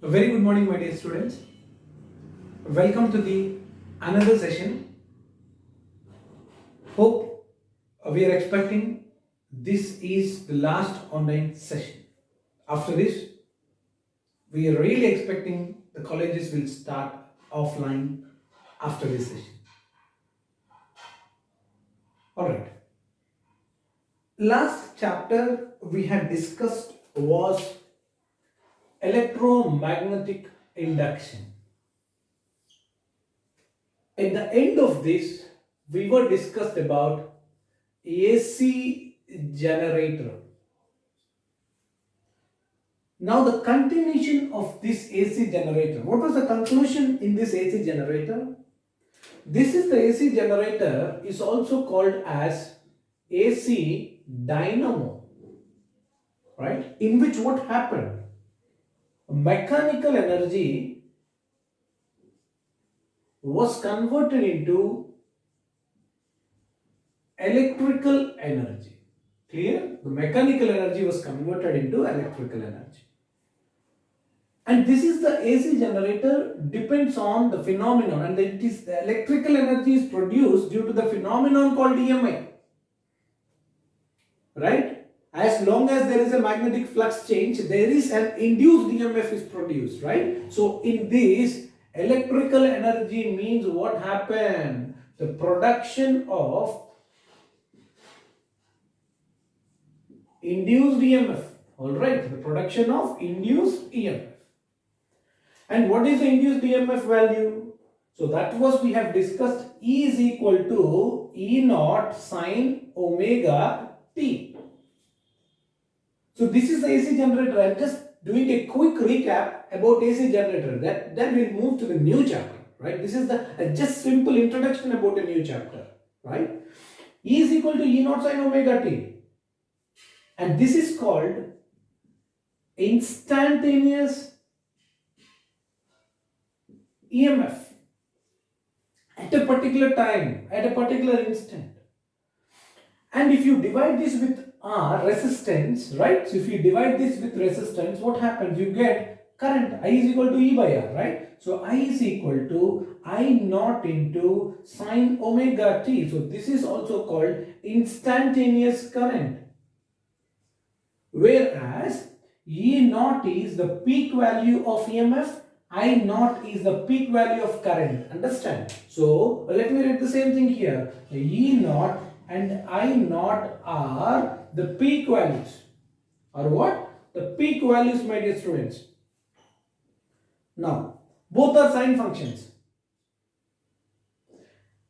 A very good morning, my dear students. Welcome to the another session. Hope we are expecting this is the last online session. After this, we are really expecting the colleges will start offline after this session. All right. Last chapter we had discussed was electromagnetic induction. At the end of this, we were discussed about AC generator. Now the continuation of this AC generator. What was the conclusion in this AC generator? This is the AC generator is also called as AC dynamo, right? In which what happened? Mechanical energy was converted into electrical energy. Clear? The mechanical energy was converted into electrical energy. And this is the AC generator depends on the phenomenon, and it is the electrical energy is produced due to the phenomenon called EMI. Right? As long as there is a magnetic flux change, there is an induced EMF is produced, right? So in this, electrical energy means what happened? The production of induced EMF. Alright, the production of induced EMF. And what is the induced EMF value? So that was we have discussed E is equal to E naught sine omega t. So this is the AC generator. I am just doing a quick recap about AC generator. Then we'll move to the new chapter. Right? This is the just simple introduction about a new chapter. Right? E is equal to E naught sine omega t. And this is called instantaneous EMF at a particular time, at a particular instant. And if you divide this with R, resistance, right? So if you divide this with resistance, what happens? You get current. I is equal to E by R, right? So I is equal to I naught into sine omega t. So this is also called instantaneous current. Whereas E naught is the peak value of EMF, I naught is the peak value of current. Understand? So let me write the same thing here. E naught and I naught are the peak values. Or what? The peak values, my dear students. Now, both are sine functions.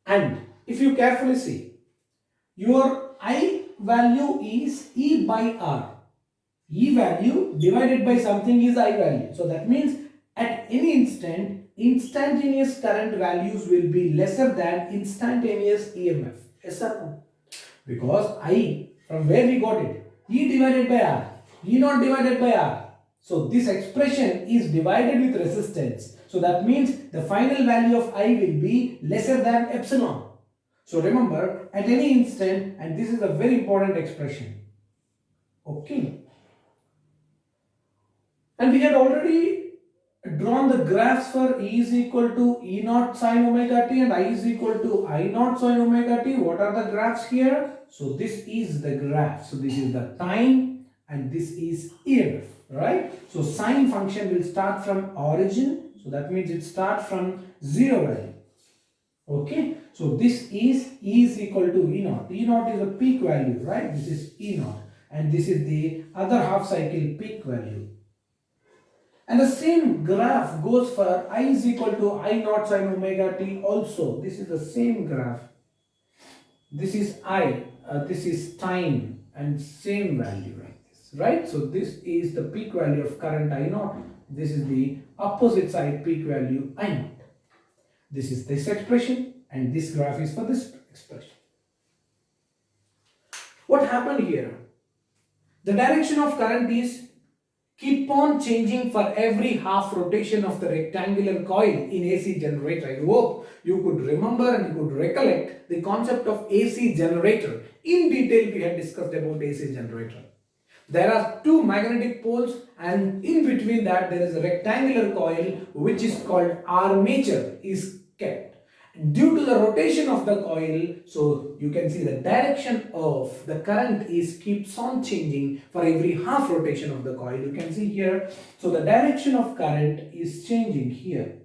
And if you carefully see, your I value is E by R. E value divided by something is I value. So that means at any instant, instantaneous current values will be lesser than instantaneous EMF. Yes or no? Because I, from where we got it? E divided by R. E not divided by R. So this expression is divided with resistance. So that means the final value of I will be lesser than epsilon. So remember, at any instant, and this is a very important expression. Okay. And we had already drawn the graphs for E is equal to E naught sine omega t and I is equal to I naught sine omega t. What are the graphs here? So this is the graph. So this is the time and this is EMF, right? So sine function will start from origin. So that means it starts from 0 value. Okay. So this is E is equal to E naught. E naught is a peak value, right? This is E naught. And this is the other half cycle peak value. And the same graph goes for I is equal to I naught sine omega t also. This is the same graph. This is I, this is time and same value like this, right? So this is the peak value of current I naught. This is the opposite side peak value I naught. This is this expression and this graph is for this expression. What happened here? The direction of current is keep on changing for every half rotation of the rectangular coil in AC generator. I hope you could remember and you could recollect the concept of AC generator. In detail we had discussed about AC generator. There are two magnetic poles, and in between that there is a rectangular coil which is called armature is kept. Due to the rotation of the coil, so you can see the direction of the current is keeps on changing for every half rotation of the coil. You can see here, so the direction of current is changing here.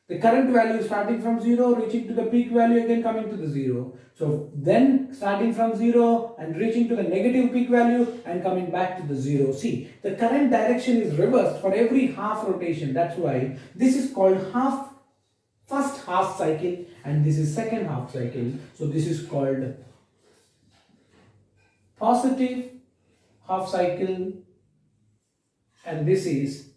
The current value starting from 0 reaching to the peak value, again coming to the 0. So then starting from 0 and reaching to the negative peak value and coming back to the 0. See, the current direction is reversed for every half rotation. That's why this is called first half cycle and this is second half cycle. So this is called positive half cycle and this is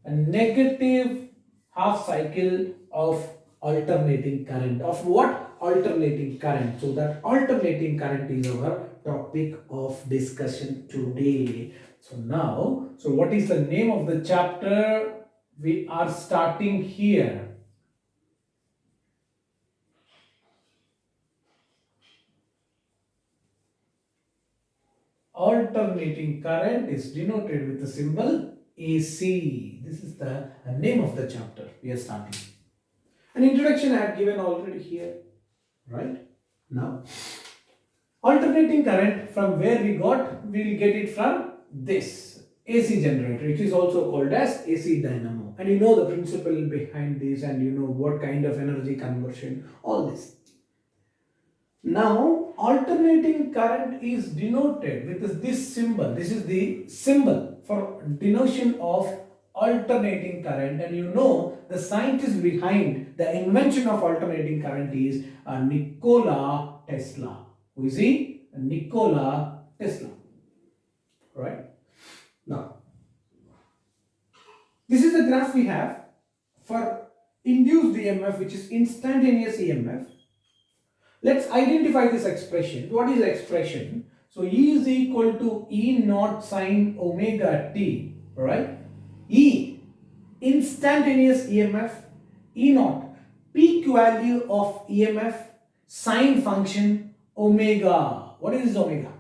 a negative half cycle of alternating current. Of what? Alternating current. So that alternating current is our topic of discussion today. So now, so what is the name of the chapter? We are starting here. Alternating current is denoted with the symbol AC. This is the name of the chapter we are starting. An introduction I have given already here, right? Now, alternating current, from where we got, we will get it from this AC generator, which is also called as AC dynamo. And you know the principle behind this and you know what kind of energy conversion, all this. Now, alternating current is denoted with this symbol. This is the symbol for denotion of alternating current, and you know the scientist behind the invention of alternating current is Nikola Tesla. Who is he? Nikola Tesla. Right? Now, this is the graph we have for induced EMF, which is instantaneous EMF. Let's identify this expression. What is the expression? So E is equal to E naught sine omega t, right? E, instantaneous EMF, E naught, peak value of EMF, sine function, omega. What is omega?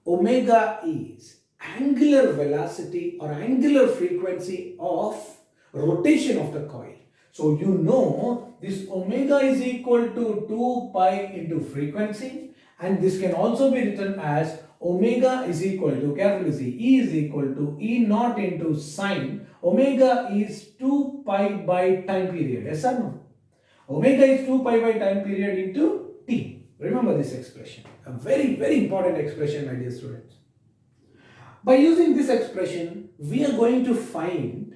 Omega is angular velocity or angular frequency of rotation of the coil. So you know this omega is equal to 2 pi into frequency, and this can also be written as omega is equal to, carefully see, E is equal to E naught into sine. Omega is 2 pi by time period. Yes or no? Omega is 2 pi by time period into T. Remember this expression. A very, very important expression, my dear students. By using this expression, we are going to find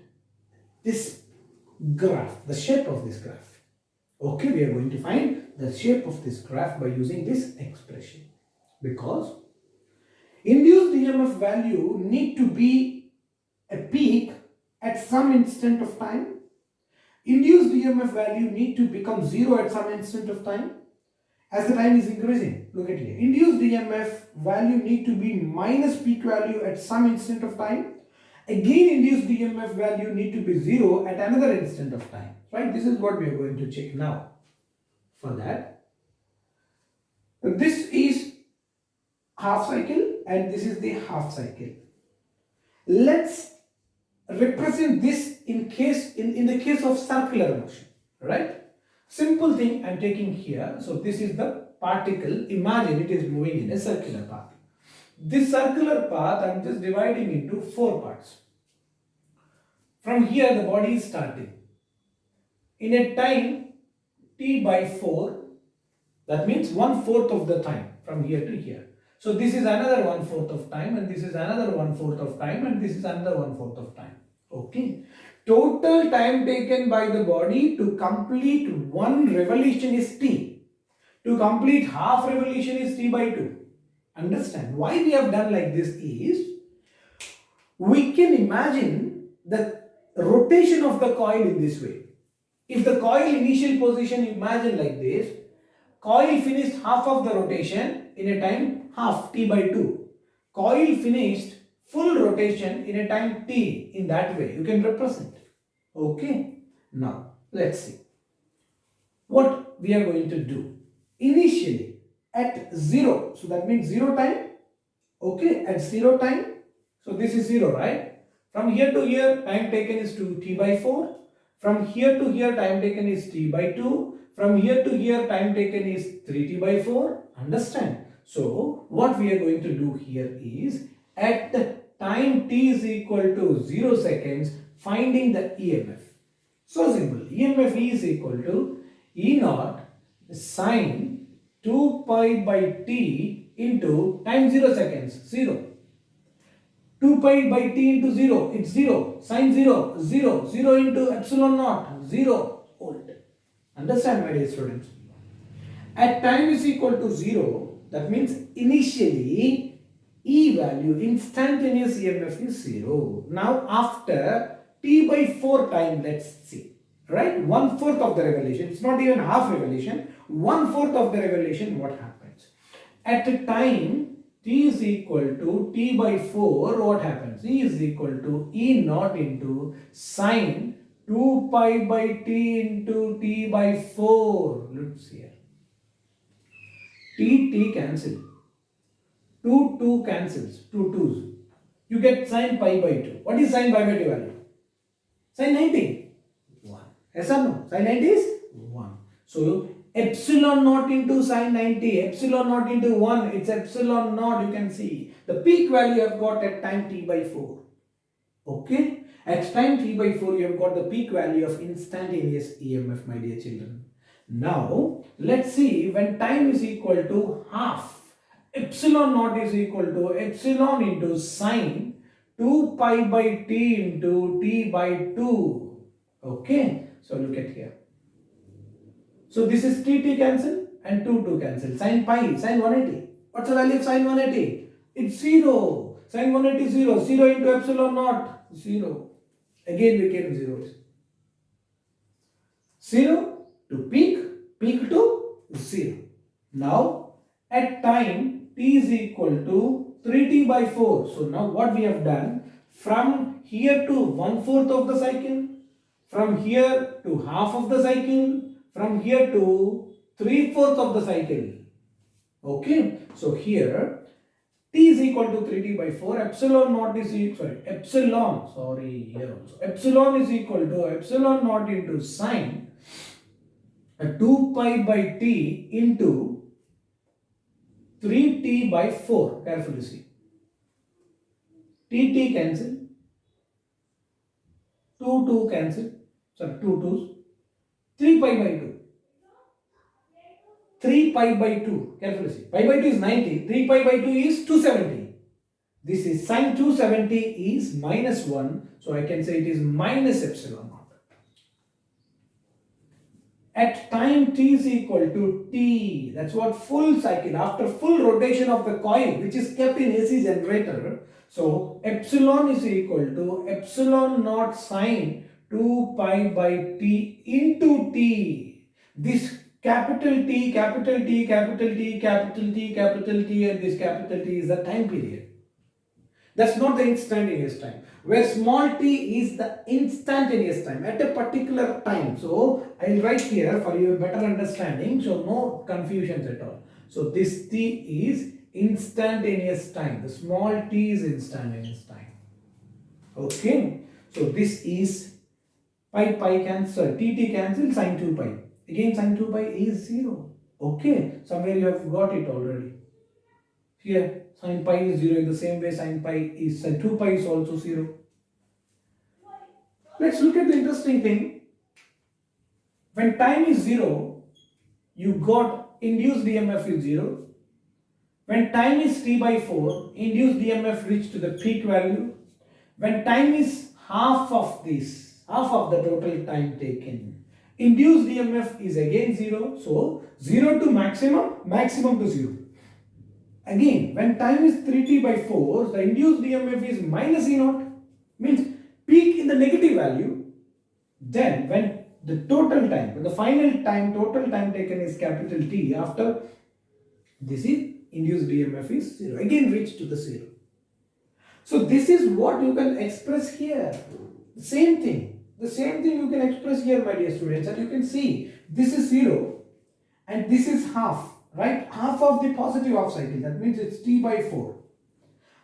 this graph, the shape of this graph. Okay, we are going to find the shape of this graph by using this expression, because induced EMF value need to be a peak at some instant of time. Induced EMF value need to become zero at some instant of time as the time is increasing. Look at here. Induced EMF value need to be minus peak value at some instant of time. Again, induced EMF value need to be zero at another instant of time. Right? This is what we are going to check now. For that, this is half cycle and this is the half cycle. Let's represent this in the case of circular motion. Right? Simple thing I'm taking here. So this is the particle. Imagine it is moving in a circular path. This circular path I'm just dividing into 4 parts. From here the body is starting. In a time t by 4, that means 1/4 of the time from here to here. So this is another 1/4 of time, and this is another 1/4 of time, and this is another 1/4 of time. Okay. Total time taken by the body to complete one revolution is t. To complete half revolution is t by 2. Understand? Why we have done like this is, we can imagine the rotation of the coil in this way. If the coil initial position, imagine like this, coil finished half of the rotation in a time half t by 2. Coil finished full rotation in a time t, in that way you can represent. Okay. Now let's see what we are going to do. Initially at 0, so that means 0 time, Okay, at 0 time, so this is 0, right? From here to here, time taken is 2t by 4. From here to here, time taken is t by 2. From here to here, time taken is 3t by 4. Understand? So, what we are going to do here is, at the time t is equal to 0 seconds, finding the EMF. So simple. EMF is equal to E naught sine 2 pi by t into time 0 seconds, 0. 2 pi by t into 0, it's 0. Sine 0, 0. 0 into epsilon naught, 0 volt. Understand, my dear students? At time is equal to 0, that means initially E value, instantaneous EMF is 0. Now after t by 4 time, let's see. Right? 1/4 of the revolution. It's not even half revolution. 1/4 of the revolution, what happens? At a time t is equal to t by 4, what happens? E is equal to E naught into sine 2 pi by t into t by 4. Let's see here. T cancel. 2 cancels. 2 2's. You get sine pi by 2. What is sine pi by 2 value? Sine 90. 1. Yes or no? Sine 90 is 1. So, epsilon naught into sine 90. Epsilon naught into 1. It's epsilon naught, you can see. The peak value you have got at time t by 4. Okay? At time t by 4, you have got the peak value of instantaneous EMF, my dear children. Now, let's see when time is equal to half. Epsilon naught is equal to epsilon into sine 2 pi by t into t by 2. Okay, so look at here. So this is t cancel and 2 cancel. Sine pi, sine 180. What's the value of sine 180? It's 0. Sine 180 is 0. 0 into epsilon naught, 0. Again became 0. 0 to peak, peak to 0. Now, at time t is equal to 3t by 4. So now what we have done, from here to 1/4 of the cycle, from here to half of the cycle, from here to 3/4 of the cycle. Okay, so here t is equal to 3t by 4, epsilon naught is equal, epsilon is equal to epsilon naught into sine 2 pi by t into 3t by 4. Carefully see. T cancel. 2 cancel. Sorry, 2 2's. 3 pi by 2. 3 pi by 2. Carefully see. Pi by 2 is 90. 3 pi by 2 is 270. This is sine 270 is minus 1. So I can say it is minus epsilon naught. At time t is equal to t, that's what full cycle, after full rotation of the coil, which is kept in AC generator. So epsilon is equal to epsilon naught sine 2 pi by t into t. This capital T, capital T, capital T, capital T, capital T, and this capital T is the time period. That's not the instantaneous time. Where small t is the instantaneous time at a particular time. So I'll write here for your better understanding. So no confusions at all. So this t is instantaneous time. The small t is instantaneous time. Okay. So this is pi cancel. T cancel, sine 2 pi. Again sine 2 pi is 0. Okay. Somewhere you have got it already. Here sine pi is 0 in the same way sine 2 pi is also 0. Let's look at the interesting thing. When time is 0, you got induced EMF is 0. When time is t by 4, induced EMF reached to the peak value. When time is half of this, half of the total time taken, induced EMF is again 0. So 0 to maximum, maximum to 0. Again, when time is 3t by 4, the induced EMF is minus E naught, means peak in the negative value. Then when the total time, when the final time, total time taken is capital T, after this is induced EMF is 0, again reached to the 0. So this is what you can express here. The same thing you can express here, my dear students, and you can see this is 0 and this is half. Right, half of the positive half cycle, that means it's t by 4.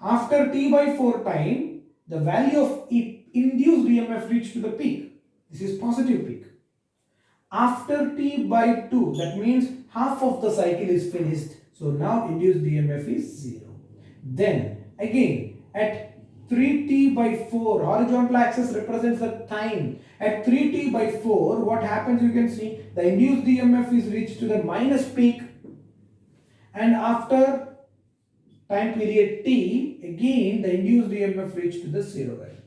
After T by 4 time, the value of induced EMF reached to the peak. This is positive peak. After T by 2, that means half of the cycle is finished. So now induced EMF is 0. Then again at 3T by 4, horizontal axis represents the time. At 3T by 4, what happens, you can see the induced EMF is reached to the minus peak, and after time period T, again the induced EMF reached to the 0 value.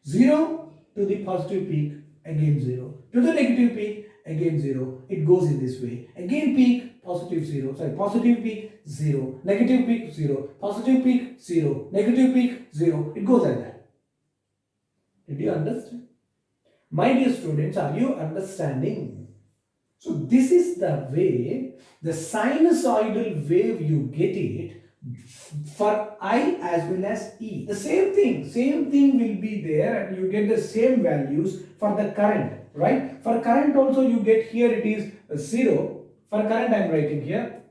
0 to the positive peak, again 0. To the negative peak, again 0. It goes in this way. Again peak, positive 0. Sorry, positive peak, 0. Negative peak, 0. Positive peak, 0. Negative peak, 0. It goes like that. Did you understand? My dear students, are you understanding? So this is the way the sinusoidal wave you get it for I as well as E. The same thing will be there, and you get the same values for the current, right? For current also you get here it is 0. For current I am writing here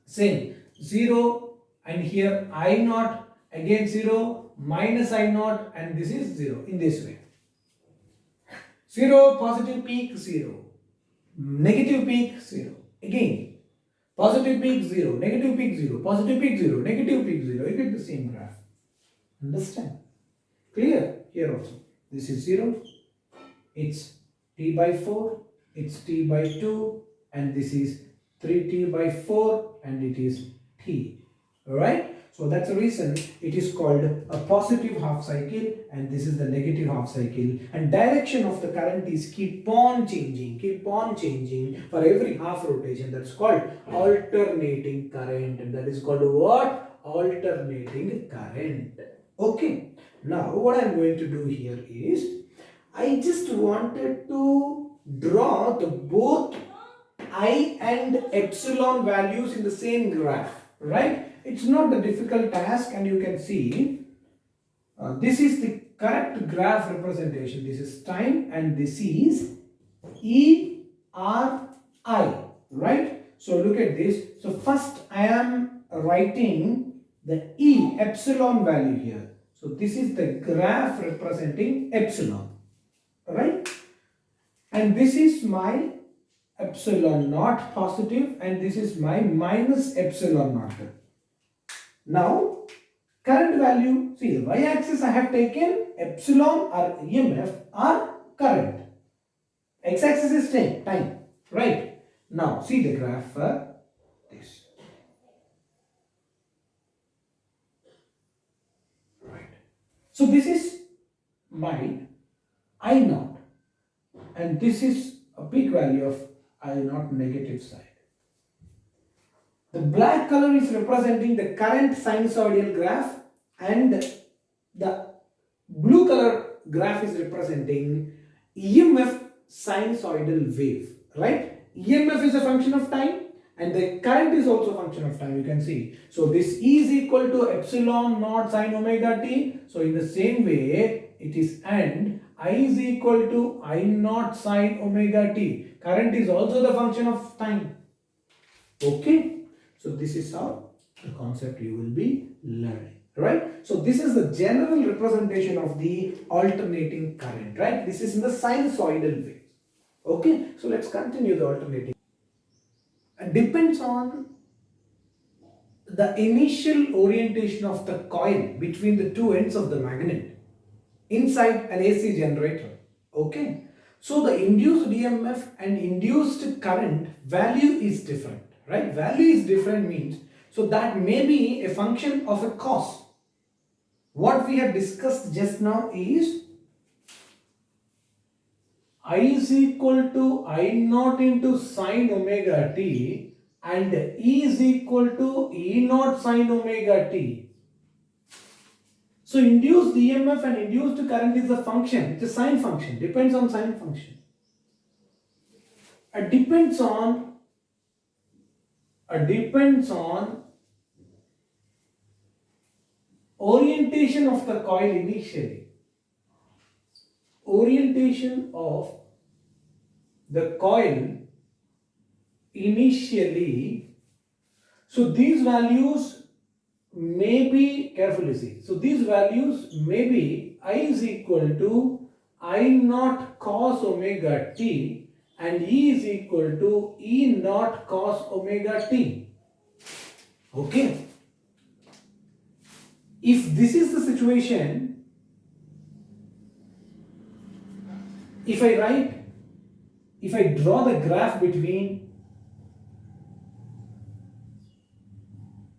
same 0, and here I naught again 0 minus I naught, and this is 0 in this way. 0 positive peak 0, negative peak 0, again positive peak 0, negative peak 0, positive peak 0, negative peak 0. You get the same graph. Understand? Clear? Here also this is 0, it's T by 4, it's T by 2, and this is 3T by 4, and it is T. Alright? So that's the reason it is called a positive half cycle, and this is the negative half cycle, and direction of the current is keep on changing for every half rotation. That's called alternating current, and that is called what? Alternating current. Okay. Now what I am going to do here is I just wanted to draw the both I and epsilon values in the same graph, right? It's not a difficult task, and you can see this is the correct graph representation. This is time and this is ERI, right? So look at this. So first I am writing the E epsilon value here. So this is the graph representing epsilon, right? And this is my epsilon naught positive, and this is my minus epsilon naught. Now current value, see the y-axis I have taken epsilon or EMF or current. X-axis is time, right? Now see the graph for this. Right. So this is my I naught, and this is a peak value of I naught negative side. The black color is representing the current sinusoidal graph, and the blue color graph is representing EMF sinusoidal wave, right? EMF is a function of time, and the current is also a function of time, you can see. So this E is equal to epsilon naught sine omega t. So in the same way it is, and I is equal to I naught sine omega t. Current is also the function of time. Okay. So this is how the concept you will be learning, right? So this is the general representation of the alternating current, right? This is in the sinusoidal way. Okay, so let's continue the alternating. It depends on the initial orientation of the coil between the two ends of the magnet inside an AC generator. Okay, so the induced EMF and induced current value is different, right? Value is different means, so that may be a function of a cause. What we have discussed just now is I is equal to I naught into sine omega t, and E is equal to E naught sine omega t. So induced EMF and induced current is a function, it's a sine function, depends on sine function. It depends on orientation of the coil initially. Orientation of the coil initially. So these values maybe, carefully see, so these values may be I is equal to I naught cos omega t and E is equal to E naught cos omega t. Okay. If this is the situation, if I draw the graph between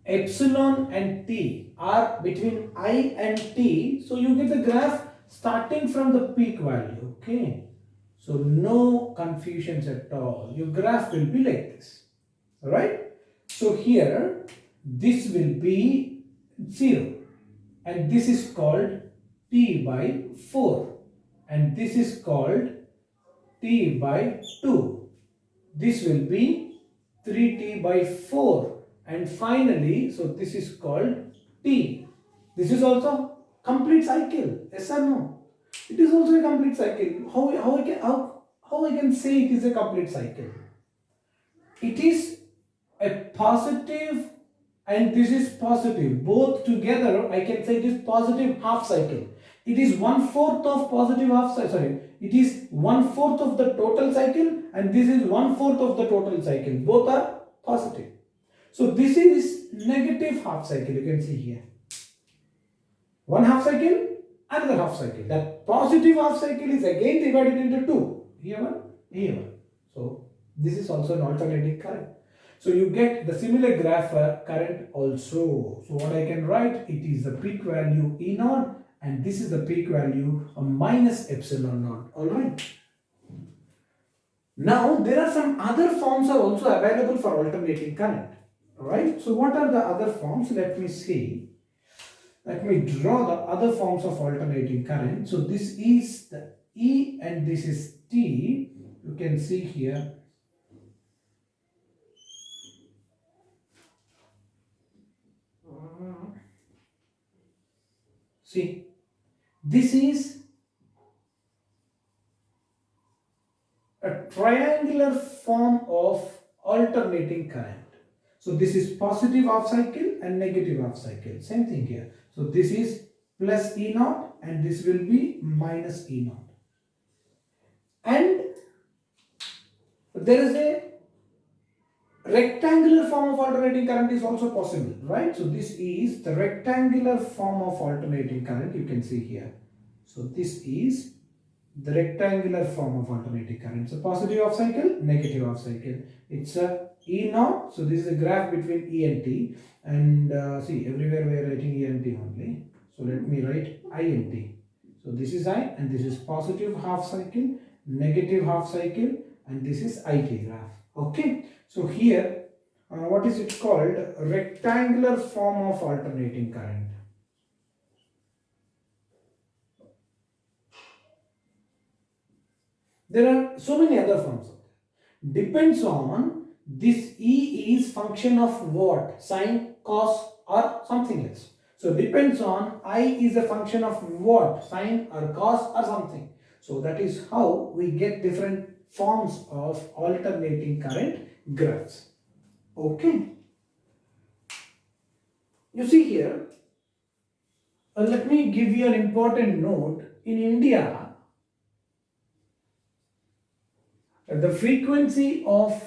epsilon and t or between I and t, so you get the graph starting from the peak value. Okay. So no confusions at all. Your graph will be like this. Alright. So here this will be 0 and this is called t by 4 and this is called t by 2. This will be 3t by 4 and finally, so this is called t. This is also complete cycle. Yes or no? It is also a complete cycle. How I can say it is a complete cycle? It is a positive and this is positive. Both together I can say it is positive half cycle. It is 1/4 of positive half cycle. Sorry, it is 1/4 of the total cycle and this is 1/4 of the total cycle. Both are positive. So this is negative half cycle. You can see here. One half cycle, another half cycle. That positive half cycle is again divided into two. Here one, here one. So this is also an alternating current. So you get the similar graph for current also. So what I can write, it is the peak value E naught and this is the peak value of minus epsilon naught. Alright. Now there are some other forms are also available for alternating current. Alright. So what are the other forms? Let me see. Let me draw the other forms of alternating current. So this is the E and this is T. You can see here. See, this is a triangular form of alternating current. So this is positive half cycle and negative half cycle. Same thing here. So this is plus E naught and this will be minus E naught. And there is a rectangular form of alternating current is also possible, right? So this is the rectangular form of alternating current. You can see here. So this is the rectangular form of alternating current. So positive half cycle, negative half cycle. It's a E naught. So this is a graph between E and T. And see, everywhere we are writing E and T only. So let me write I and T. So this is I and this is positive half cycle, negative half cycle, and this is IT graph. Okay. So here, what is it called? Rectangular form of alternating current. There are so many other forms. Depends on this E is function of what? Sine, cos or something else. So depends on I is a function of what? Sine or cos or something. So that is how we get different forms of alternating current graphs. Okay. You see here, let me give you an important note. In India, the frequency of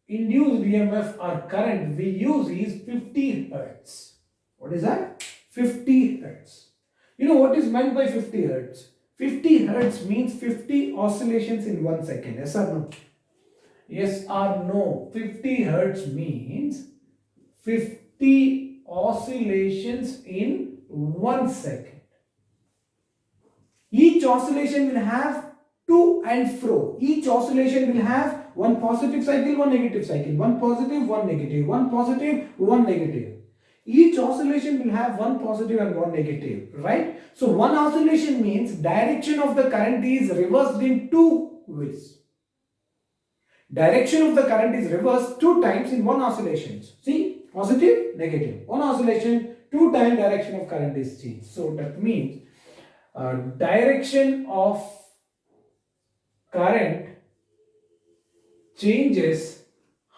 induced EMF or current we use is 50 Hertz. What is that? 50 Hertz. You know what is meant by 50 Hertz? 50 Hertz means 50 oscillations in 1 second. Yes or no? Yes or no? 50 Hertz means 50 oscillations in 1 second. Each oscillation will have to and fro. Each oscillation will have one positive cycle, one negative cycle, one positive, one negative, one positive, one negative. Each oscillation will have one positive and one negative, right? So one oscillation means direction of the current is reversed in two ways. Direction of the current is reversed 2 times in one oscillation. See, positive, negative. One oscillation, 2 times direction of current is changed. So that means direction of current changes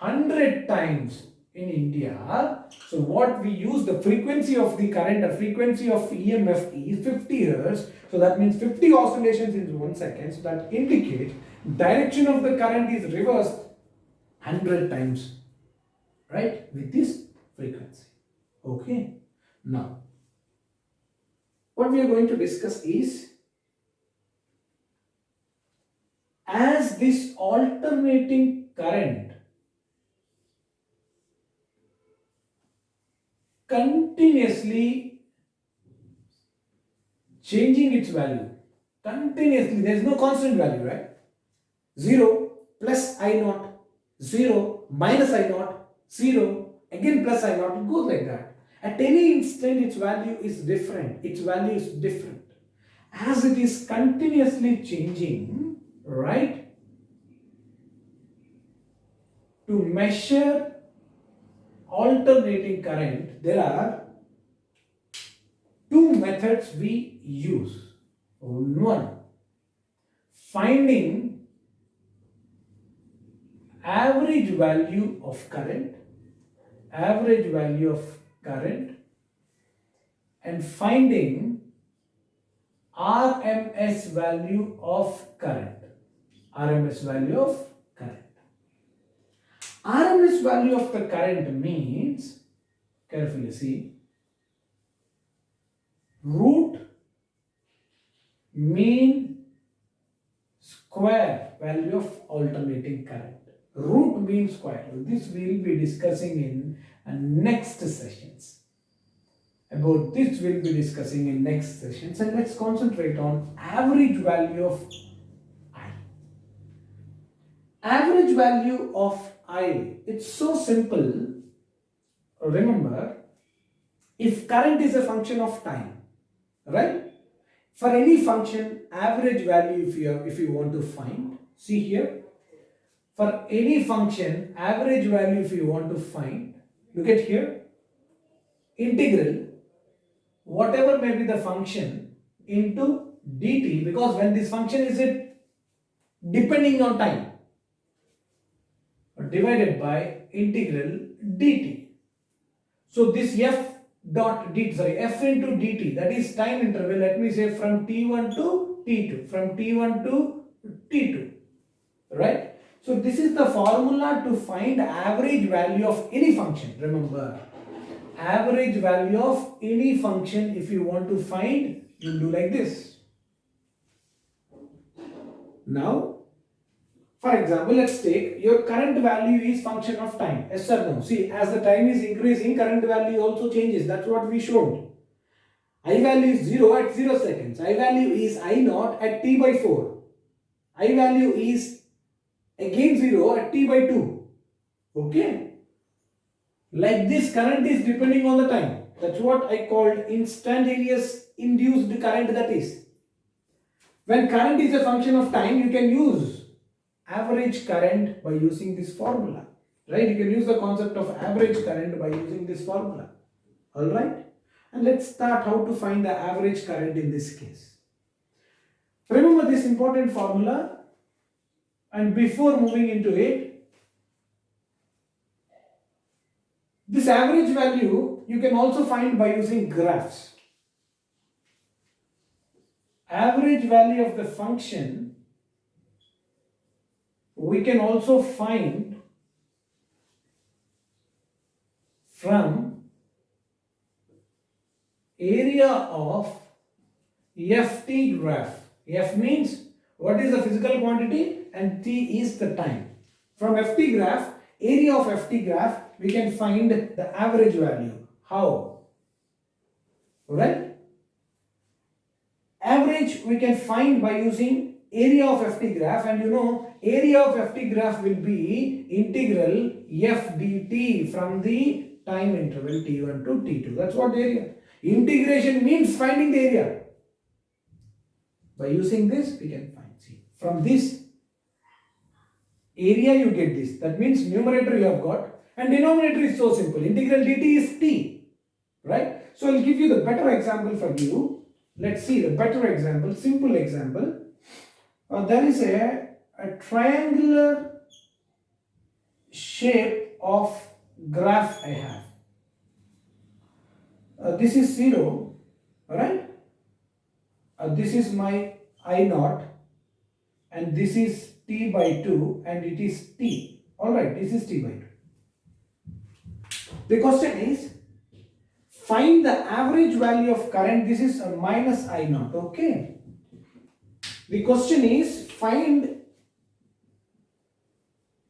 100 times in India. So what we use, the frequency of the current, the frequency of EMF is 50 hertz. So that means 50 oscillations in 1 second. So that indicates direction of the current is reversed 100 times, right, with this frequency. Okay. Now, what we are going to discuss is, as this alternating current continuously changing its value, continuously, there is no constant value, right? 0 plus I naught, 0 minus I naught, 0 again plus I naught, it goes like that. At any instant its value is different, its value is different. As it is continuously changing, right, to measure alternating current, there are two methods we use. One, finding average value of current, and finding RMS value of current. RMS value of current. RMS value of the current means, carefully see, root mean square value of alternating current. Root mean square. This we will be discussing in next sessions. About this we will be discussing in next sessions, and let's concentrate on average value of I. Average value of I. It's so simple. Remember, if current is a function of time, right? For any function, average value if you want to find, see here, for any function, average value if you want to find, look at here, integral, whatever may be the function, into dt, because when this function is it depending on time, divided by integral dt. So this f dot dt, f into dt, that is time interval, let me say from t1 to t2, from t1 to t2, right? So this is the formula to find average value of any function. Remember, average value of any function, if you want to find, you do like this. Now, for example, let's take your current value is function of time. Yes or no? See, as the time is increasing, current value also changes. That's what we showed. I value is 0 at 0 seconds. I value is I naught at t by 4. I value is again 0 at t by 2. Okay? Like this, current is depending on the time. That's what I called instantaneous induced current, that is. When current is a function of time, you can use average current by using this formula, right? You can use the concept of average current by using this formula. All right, and let's start how to find the average current in this case. Remember this important formula, and before moving into it, this average value you can also find by using graphs. Average value of the function we can also find from area of ft graph. F means what is the physical quantity and t is the time. From ft graph, area of ft graph, we can find the average value. How? Right? Average we can find by using area of ft graph, and you know area of ft graph will be integral f dt from the time interval t1 to t2. That's what area. Integration means finding the area. By using this we can find. See, from this area you get this. That means numerator you have got, and denominator is so simple. Integral dt is t, right? So I'll give you the better example for you. Let's see the better example, simple example. There is a triangular shape of graph I have. This is 0, right? This is my I naught, and this is t by 2, and it is t. Alright, this is t by 2. The question is, find the average value of current. This is a minus I naught, okay? The question is, find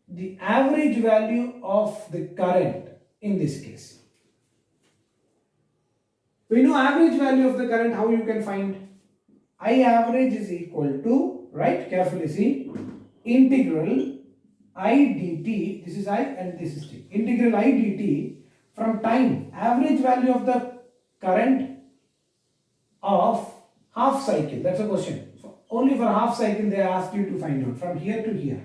the average value of the current in this case. We know average value of the current, how you can find? I average is equal to, right, carefully see, integral I dt, this is I and this is t, integral I dt from time, average value of the current of half cycle. That's a question. Only for half cycle they asked you to find out from here to here.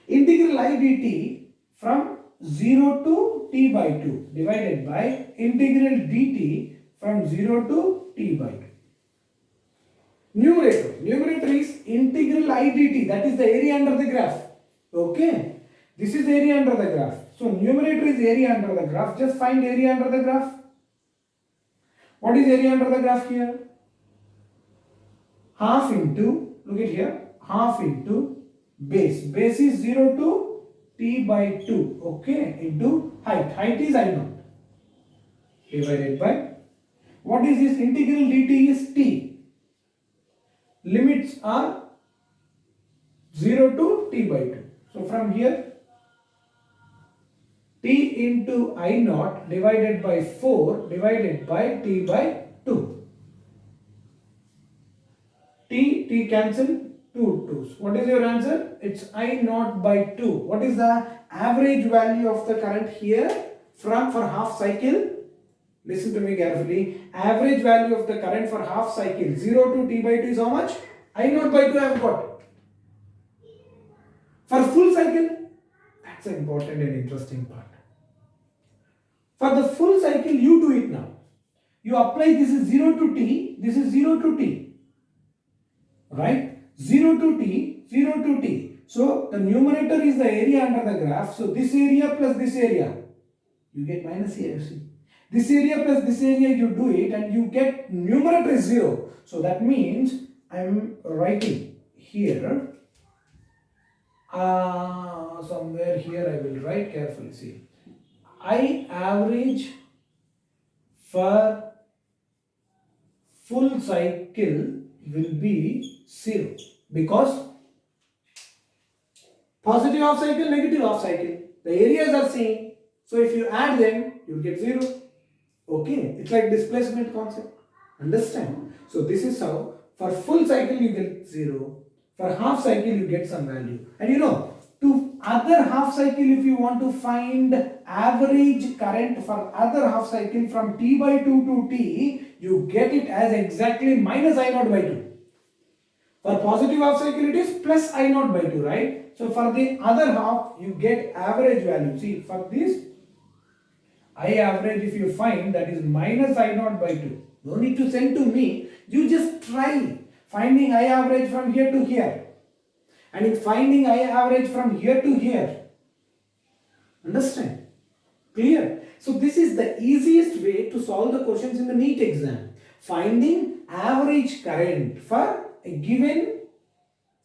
Integral I dt from 0 to t by 2 divided by integral dt from 0 to t by 2. Numerator is integral I dt, that is the area under the graph. Okay, this is area under the graph. So numerator is area under the graph. Just find area under the graph. What is area under the graph here? Half into, look at here, half into base. Base is 0 to t by 2, okay, into height. Height is I naught divided by, what is this? Integral dt is t. Limits are 0 to t by 2. So from here, t into I naught divided by 4 divided by t by 2. T cancel, 2 2's. What is your answer? It's I naught by 2. What is the average value of the current here from for half cycle? Listen to me carefully. Average value of the current for half cycle 0 to t by 2 is how much? I naught by 2 I have got. For full cycle, that's an important and interesting part. For the full cycle, you do it now. You apply, this is 0 to t, this is 0 to t. Right? 0 to t, 0 to t. So the numerator is the area under the graph. So this area plus this area, you get minus here, see. This area plus this area, you do it and you get numerator is 0. So that means I am writing here, somewhere here I will write carefully, see. I average for full cycle will be 0 because positive half cycle, negative half cycle, the areas are same. So if you add them, you get 0. Okay, it's like displacement concept. Understand? So this is how for full cycle you get 0. For half cycle you get some value. And you know, to other half cycle, if you want to find average current for other half cycle from t by 2 to t, you get it as exactly minus I naught by 2. For positive half cycle it is plus I naught by 2, right? So for the other half you get average value. See, for this I average, if you find, that is minus I naught by 2. No need to send to me. You just try finding I average from here to here. And in finding I average from here to here. Understand? Clear? So this is the easiest way to solve the questions in the NEET exam. Finding average current for a given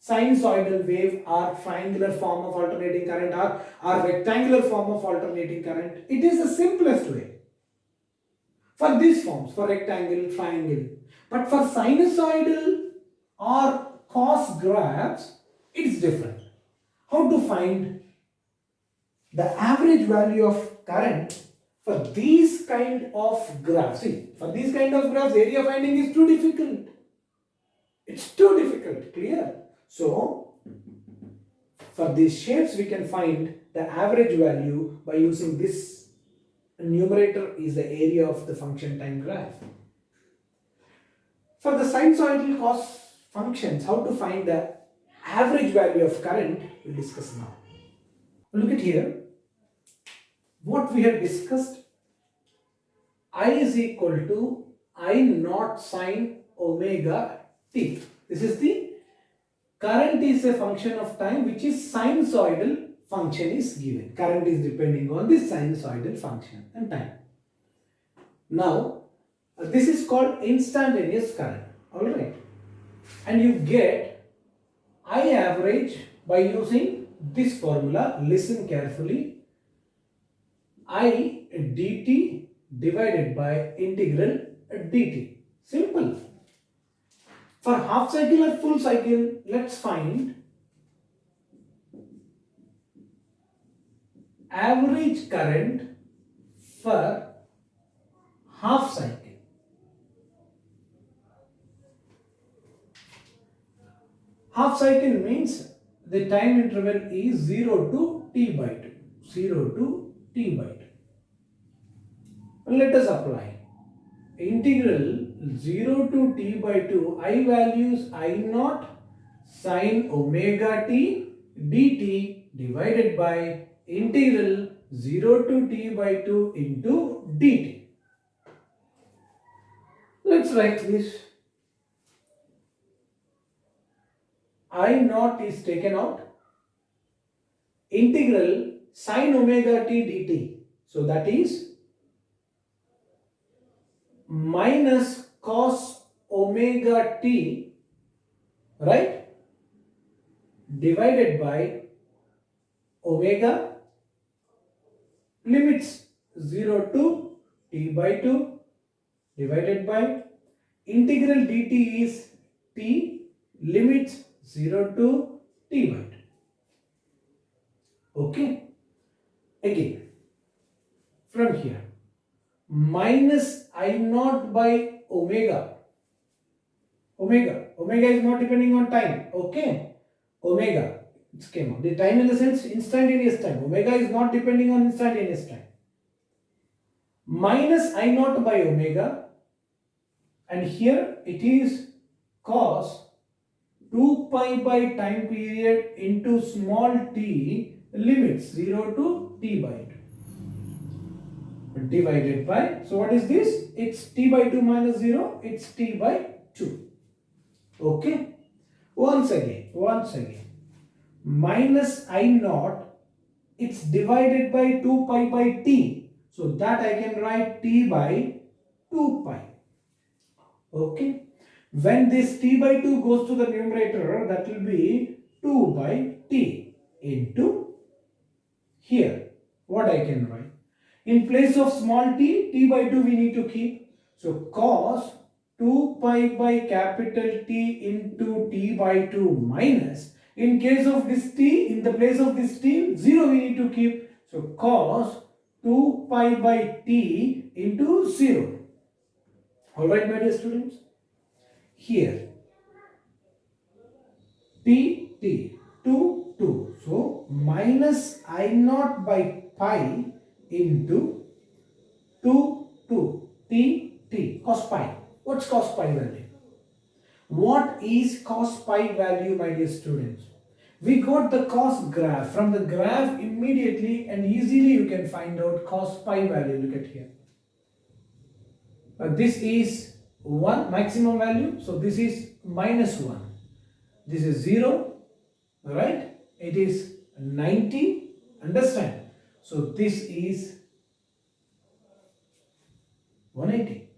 sinusoidal wave or triangular form of alternating current or rectangular form of alternating current. It is the simplest way for these forms, for rectangle, triangle. But for sinusoidal or cos graphs, it's different. How to find the average value of current for these kind of graphs? See, for these kind of graphs, area finding is too difficult. It's too difficult, clear? So, for these shapes we can find the average value by using this numerator is the area of the function time graph. For the sinusoidal cos functions, how to find the average value of current, we'll discuss now. Look at here, what we have discussed, I is equal to I naught sine omega t. This is the current is a function of time which is sinusoidal function is given. Current is depending on the sinusoidal function and time. Now, this is called instantaneous current. Alright. And you get I average by using this formula. Listen carefully. I dt divided by integral dt. Simple. For half cycle or full cycle, let's find average current for half cycle. Half cycle means the time interval is 0 to t by 2. 0 to t by 2. Let us apply. Integral 0 to t by 2, I values I naught sine omega t dt divided by integral 0 to t by 2 into dt. Let's write this. I naught is taken out. Integral sine omega t dt. So that is minus cos omega t, right, divided by omega limits 0 to t by 2 divided by integral dt is t limits 0 to t by 2. Okay. Again, from here, minus I naught by omega. Omega is not depending on time. Okay. Omega. It came out. The time in the sense instantaneous time. Omega is not depending on instantaneous time. Minus I naught by omega. And here it is cos 2 pi by time period into small t limits 0 to t by 2 divided by, so what is this? It's t by 2 minus 0, it's t by 2. Okay. Once again, minus I naught, it's divided by 2 pi by t, so that I can write t by 2 pi. Okay. When this t by 2 goes to the numerator, that will be 2 by t into here. What I can write? In place of small t by 2 we need to keep. So cos 2 pi by capital T into t by 2 minus, in case of this t, in the place of this t, 0 we need to keep. So cos 2 pi by t into 0. Alright, my dear students. Here t 2. So minus I naught by pi into 2 t cos pi. What's cos pi value? What is cos pi value, my dear students? We got the cos graph. From the graph immediately and easily you can find out cos pi value. Look at here. This is 1 maximum value. So this is minus 1. This is 0. Right? It is 90. Understand? So this is 180.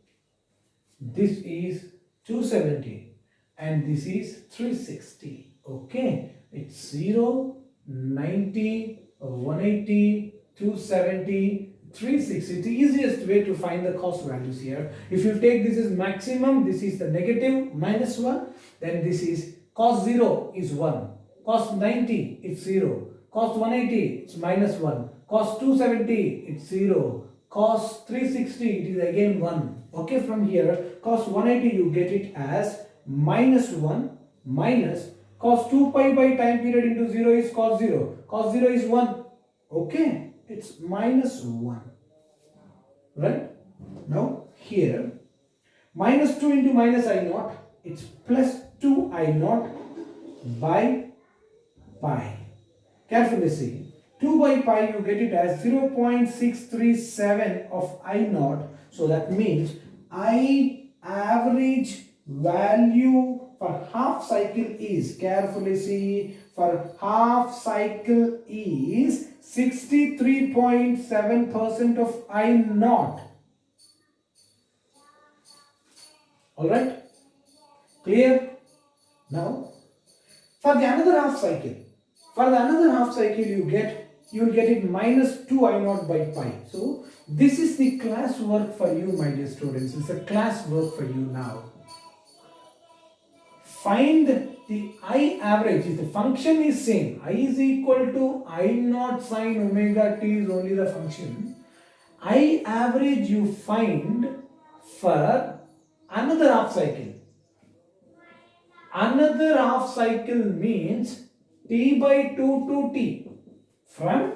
This is 270. And this is 360. Okay. It's 0, 90, 180, 270, 360. The easiest way to find the cos values here. If you take this as maximum, this is the negative minus 1. Then this is cos 0 is 1. Cos 90 it's 0. Cos 180 it's minus 1. Cos 270 it's 0. Cos 360 it is again 1. Okay, from here cos 180 you get it as minus 1 minus cos 2 pi by time period into 0 is cos 0. Cos 0 is 1. Okay, it's minus 1. Right? Now here minus 2 into minus I naught, it's plus 2 I naught by pi. Carefully see. 2 by pi you get it as 0.637 of I naught. So that means I average value for half cycle is, carefully see, for half cycle is 63.7% of I naught. Alright? Clear? Now, for the another half cycle, you will get it minus 2 I naught by pi. So, this is the class work for you, my dear students. It's a class work for you now. Find the I average. If the function is same, I is equal to I naught sine omega t is only the function. I average you find for another half cycle. Another half cycle means t by 2 to t. From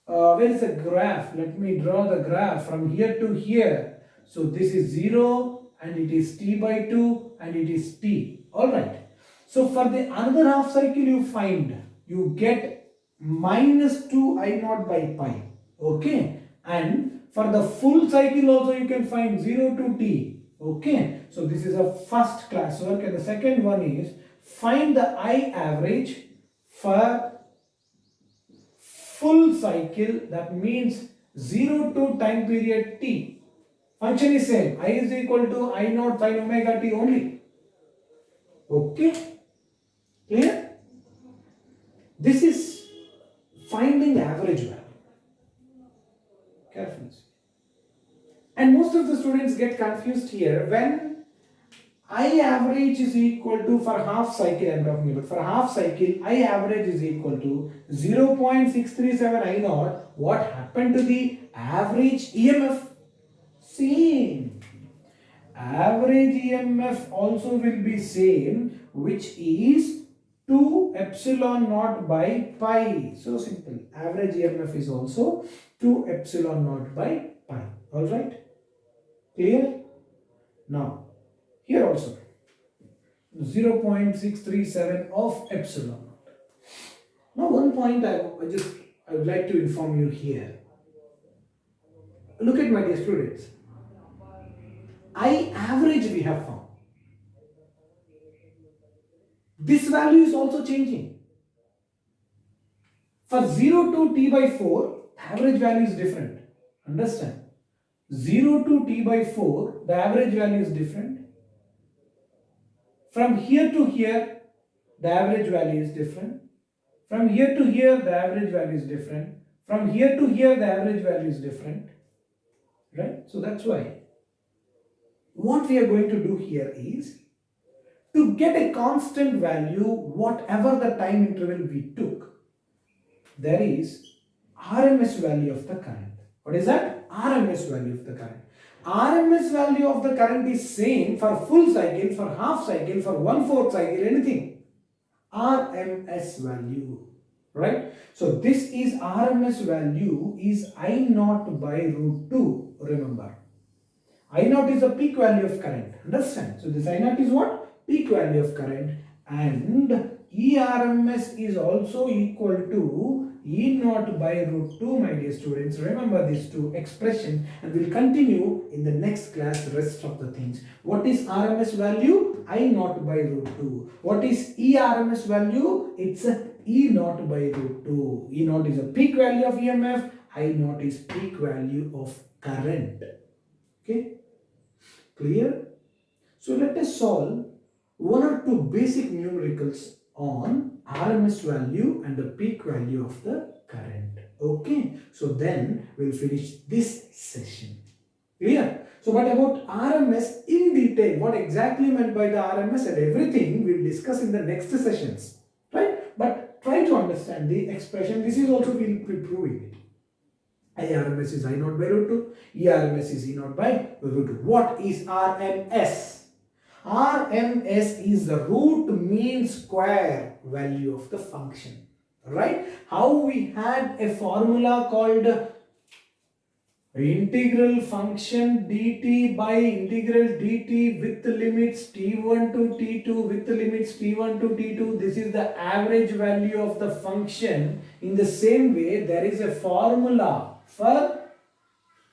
where is the graph? Let me draw the graph from here to here. So this is 0 and it is t by 2 and it is t. Alright. So for the another half cycle you get minus 2 I naught by pi. Okay. And for the full cycle also you can find 0 to t. Okay. So this is a first class work, and the second one is find the I average for full cycle, that means 0 to time period t. Function is same. I is equal to I naught sine omega t only. Okay. Clear? This is finding average value. Carefully. And most of the students get confused here when I average is equal to, for half cycle I am talking about, for half cycle I average is equal to 0.637 I naught. What happened to the average EMF? Same. Average EMF also will be same, which is 2 epsilon naught by pi. So simple. Average EMF is also 2 epsilon naught by pi. Alright? Clear? Now, here also 0.637 of epsilon naught. Now one point I would like to inform you here. Look at my dear students. I average we have found. This value is also changing. For 0 to t by 4, average value is different. Understand? 0 to t by 4, the average value is different. From here to here, the average value is different. From here to here, the average value is different. From here to here, the average value is different. Right? So that's why what we are going to do here is to get a constant value, whatever the time interval we took, there is RMS value of the current. What is that? RMS value of the current. RMS value of the current is same for full cycle, for half cycle, for 1/4 cycle, anything. RMS value, right? So this is RMS value is I naught by root 2, remember. I naught is the peak value of current, understand? So this I naught is what? Peak value of current, and ERMS is also equal to E naught by root 2, my dear students. Remember these two expressions, and we'll continue in the next class the rest of the things. What is RMS value? I naught by root 2. What is ERMS value? It's a E naught by root 2. E naught is a peak value of EMF. I naught is peak value of current. Okay? Clear? So let us solve one or two basic numericals on RMS value and the peak value of the current. Okay, so then we'll finish this session. Clear? So what about RMS in detail? What exactly meant by the RMS and everything we'll discuss in the next sessions. Right? But try to understand the expression. This is also we'll be proving it. IRMS is I naught by root 2. ERMS is E naught by root 2. What is RMS? RMS is the root mean square value of the function, right? How we had a formula called integral function dt by integral dt with limits t1 to t2 with limits t1 to t2. This is the average value of the function. In the same way, there is a formula for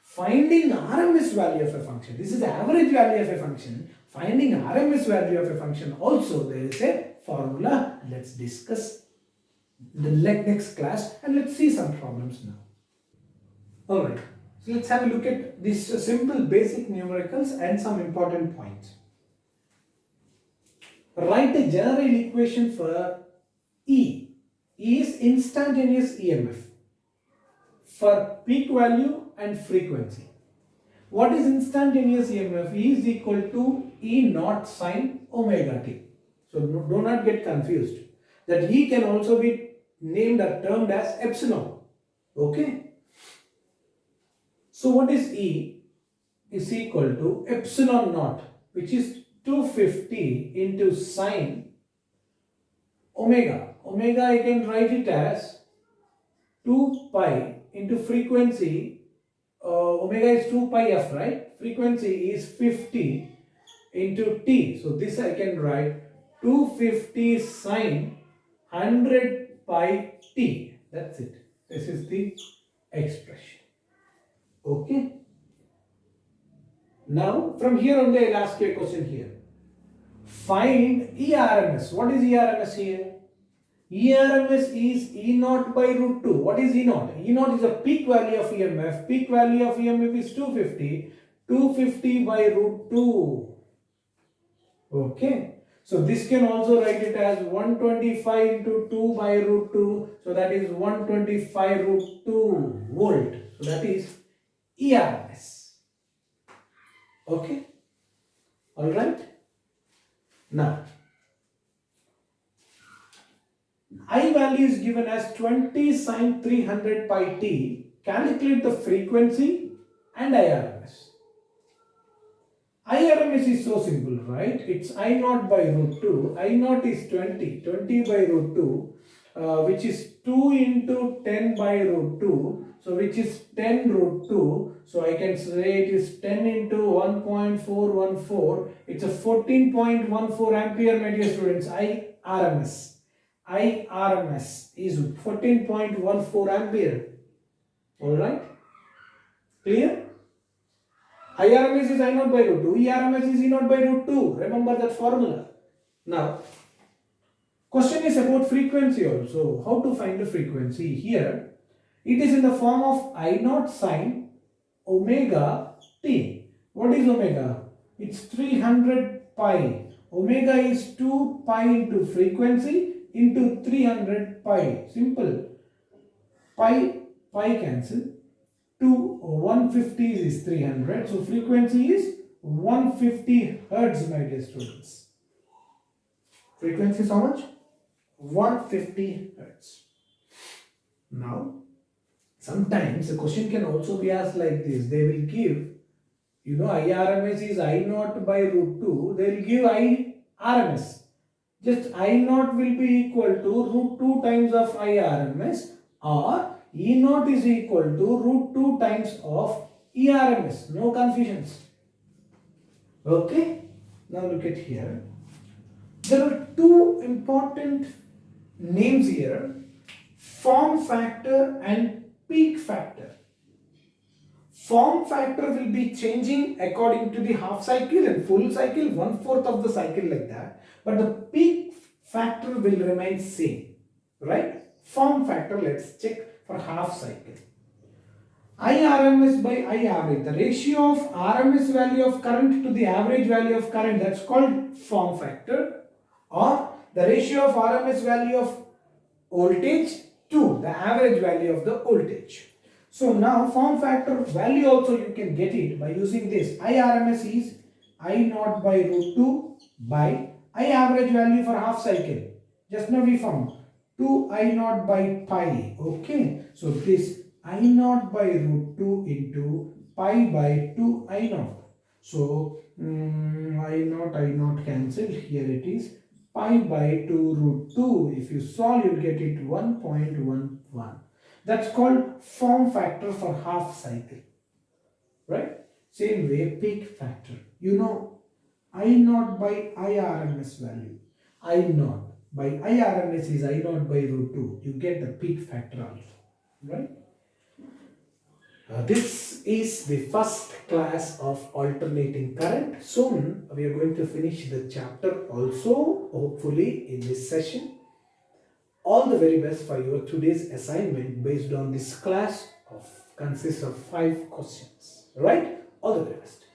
finding RMS value of a function. This is the average value of a function. finding RMS value of a function also there is a formula. Let's discuss in the next class and let's see some problems now. Alright, so let's have a look at these simple basic numericals and some important points. Write a general equation for E. E is instantaneous EMF for peak value and frequency. What is instantaneous EMF? E is equal to E naught sine omega t. So do not get confused. That E can also be named or termed as epsilon. Okay. So what is E? Is equal to epsilon naught, which is 250 into sine omega. Omega I can write it as 2 pi into frequency. Omega is 2 pi f, right? Frequency is 50 into t. So this I can write 250 sine 100 pi t. That's it. This is the expression. Okay. Now from here only I'll ask you a question here. Find ERMS. What is ERMS here? ERMS is E naught by root 2. What is E naught? E naught is a peak value of EMF. Peak value of EMF is 250. 250 by root 2. Okay. So this can also write it as 125 into 2 by root 2. So that is 125 root 2 volt. So that is ERMS. Okay. Alright. Now, I value is given as 20 sine 300 pi t. Calculate the frequency and IRMS. IRMS is so simple, right? It's I naught by root 2. I naught is 20. 20 by root 2, which is 2 into 10 by root 2. So which is 10 root 2. So I can say it is 10 into 1.414. It's a 14.14 ampere, my dear students. IRMS. IRMS is 14.14 ampere. Alright? Clear? IRMS is I naught by root 2. ERMS is E naught by root 2. Remember that formula. Now, question is about frequency also. How to find the frequency? Here, it is in the form of I naught sine omega t. What is omega? It's 300 pi. Omega is 2 pi into frequency into 300 pi. Simple. Pi cancel. 150 is 300. So frequency is 150 hertz, my dear students. Frequency is how much? 150 hertz. Now, sometimes the question can also be asked like this. They will give, IRMS is I naught by root 2. They will give IRMS. Just I naught will be equal to root 2 times of IRMS, or E naught is equal to root 2 times of ERMS. No confusions. Okay. Now look at here. There are two important names here. Form factor and peak factor. Form factor will be changing according to the half cycle and full cycle, 1/4 of the cycle like that. But the peak factor will remain same. Right? Form factor, let's check for half cycle. IRMS by I average. The ratio of RMS value of current to the average value of current, that's called form factor. Or the ratio of RMS value of voltage to the average value of the voltage. So now form factor value also you can get it by using this. IRMS is I naught by root 2 by I average value for half cycle. Just now we found 2 I naught by pi. Okay. So this I naught by root 2 into pi by 2 I naught. So I naught cancelled. Here it is. Pi by 2 root 2. If you solve, you will get it 1.11. That's called form factor for half cycle. Right? Same way, peak factor. I naught by IRMS value. I naught by IRMS is I naught by root 2. You get the peak factor also. Right? This is the first class of alternating current. Soon we are going to finish the chapter also, hopefully in this session. All the very best for your today's assignment based on this class of consists of 5 questions. Right? All the very best.